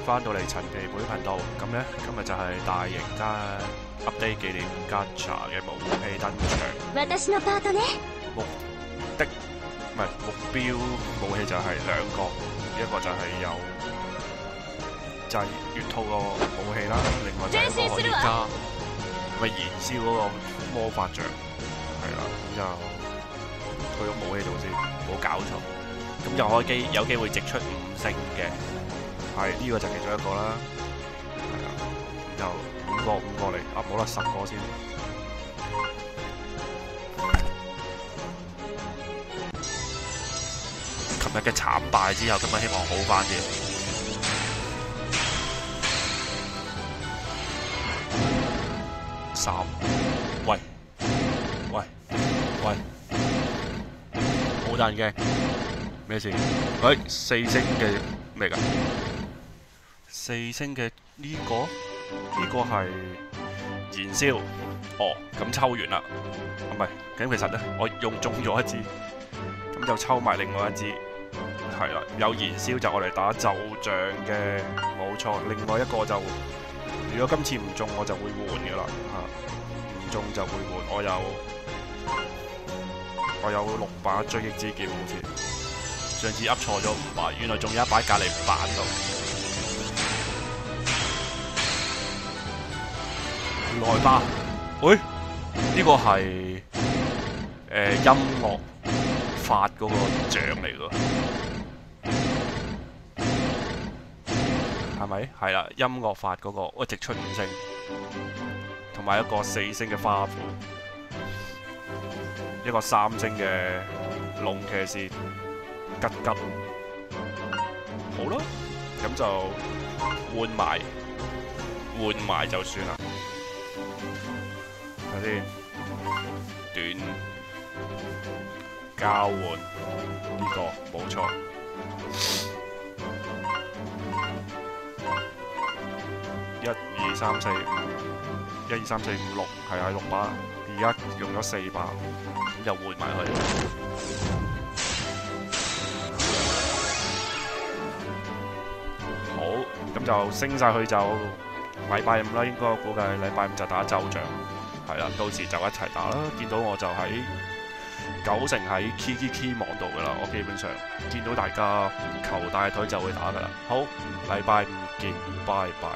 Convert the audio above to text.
翻到嚟陳皮妹頻道，咁呢，今日就係大型加 update 紀念 Gacha 嘅武器登場。目的唔係目標武器就係兩個，一個就係有就係月兔個武器啦，另外就係一個可以加咪燃燒嗰個魔法杖，係啦，咁就去咗武器度先，冇搞錯。咁就可以有機會直出5星嘅，係呢個就其中一個啦，係啦，就5個嚟，啊冇啦10個先。琴日嘅慘敗之後，今日希望好翻啲。3，喂，好大驚，咩事？喂，4星嘅咩㗎？4星嘅呢個係燃燒。哦，咁抽完啦。唔係，咁其實咧，我用中咗一支，咁就抽埋另外一支。係啦，有燃燒就我嚟打咒像嘅，冇錯。另外一個就，如果今次唔中，我就會換噶啦嚇，唔中就會換。我有6把追擊之劍，好似上次噏錯咗5把，原來仲有一把隔離板度。來吧，喂，呢個係音樂法嗰個獎嚟㗎。係咪？係啦，音樂法嗰個，我直出5星，同埋一個4星嘅花款，一個3星嘅龍騎士吉吉。好啦，咁就換埋就算啦。睇先，短交換呢個冇錯。1、2、3、4、5，1、2、3、4、5、6，係啊6把，而家用咗4把，咁就換埋佢。好，咁就升晒去就禮拜5啦，應該我估計禮拜5就打咒像，係啦，到時就一齊打啦。見到我就喺9成喺 Kiki 網度噶啦，我基本上見到大家求大腿就會打噶啦。好，禮拜5見，拜拜。